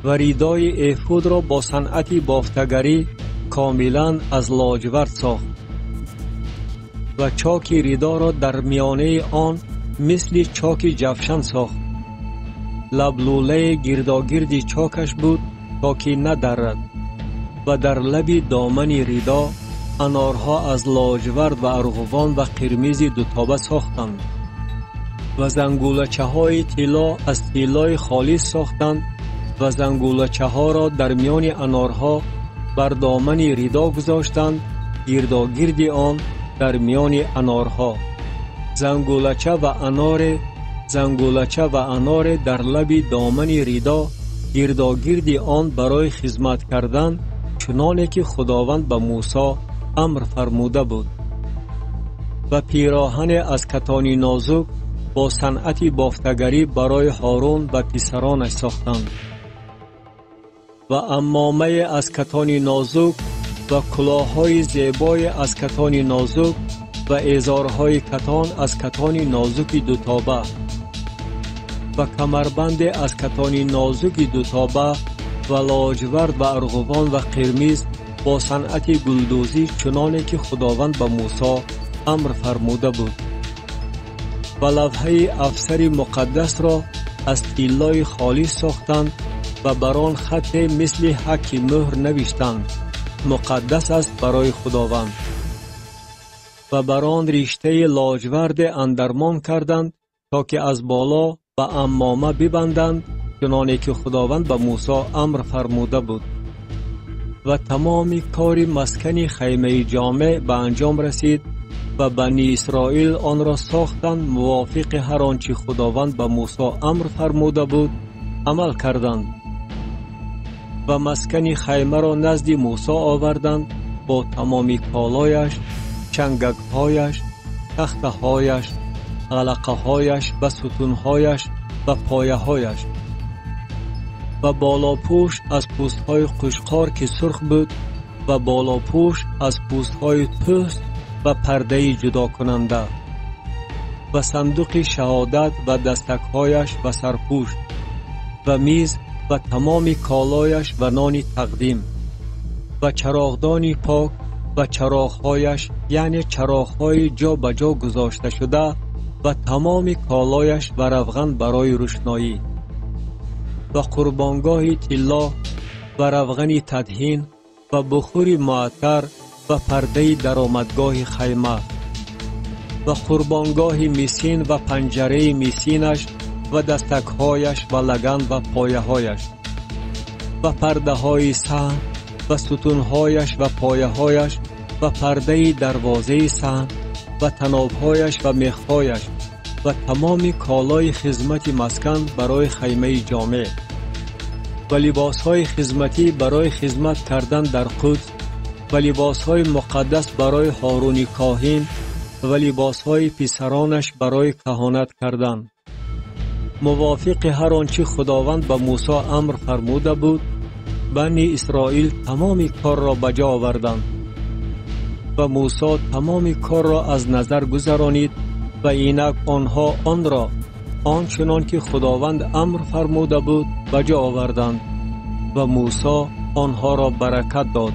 و ریدای افود را با صنعت بافتگری کاملا از لاجورد ساخت و چاک ریدا را در میانه آن مثل چاک جفشن ساخت. لبلوله گرداگرد چاکش بود تا که ندرد و در لب دامن ریدا انارها از لاجورد و ارغوان و قرمز دوتابه ساختند و زنگولچه های طلا از طلای خالص ساختند و زنگولچه ها را در میان انارها بر دامن ریدا گذاشتند، گرداگرد آن در میان انارها. زنگولچه و انار در لب دامن ریدا گرداگرد آن برای خدمت کردن چنانه که خداوند به موسی امر فرموده بود. و پیراهن از کتان نازک با صنعت بافتگری برای هارون و پسرانش ساختند و عمامه از کتان نازک و کلاه‌های زیبای از کتان نازک و ازارهای کتان از کتان نازک دوتابه و کمربند از کتان نازک دوتابه و لاجورد و ارغوان و قرمز با صنعت گلدوزی چنانه که خداوند به موسی امر فرموده بود. و لوحه افسر مقدس را از طلای خالص ساختند و بر آن خط مثل حک مهر نوشتند: مقدس است برای خداوند. و بر آن رشته لاجورد اندرمان کردند تا که از بالا به عمامه ببندند چنانه که خداوند به موسی امر فرموده بود. و تمام کار مسکن خیمه جامع به انجام رسید و بنی اسرائیل آن را ساختند موافق هر آنچه خداوند به موسی امر فرموده بود عمل کردند. و مسکن خیمه را نزد موسی آوردند با تمام کالایش، چنگک‌هایش، تخته‌هایش، غلقه‌هایش و ستون‌هایش و پایه‌هایش و بالاپوش از پوست‌های قشقار که سرخ بود و بالاپوش از پوست‌های پوست و پرده جدا کننده و صندوق شهادت و دستک‌هایش و سرپوش و میز و تمام کالایش و نان تقدیم و چراغدان پاک و چراغ‌هایش، یعنی چراغ‌های جا به جا گذاشته شده و تمام کالایش و روغن برای روشنایی و قربانگاه طلا و روغن تدهین و بخور معطر و پرده درآمدگاه خیمه و قربانگاه میسین و پنجره میسینش و دستک‌هایش و لگن و پایه‌هایش و پرده های صحن و ستون‌هایش و پایه‌هایش و پرده دروازه صحن و طناب‌هایش و میخ‌هایش و تمام کالای خدمت مسکن برای خیمه جامع و لباس‌های خدمتی برای خدمت کردن در قدس و لباس‌های مقدس برای هارون کاهن و لباس‌های پسرانش برای کهانت کردن موافق هر آنچه خداوند به موسی امر فرموده بود. بنی اسرائیل تمام کار را بجا آوردند و موسی تمام کار را از نظر گذرانید و اینک آنها آن را آنچنان که خداوند امر فرموده بود بجا آوردند و موسی آنها را برکت داد.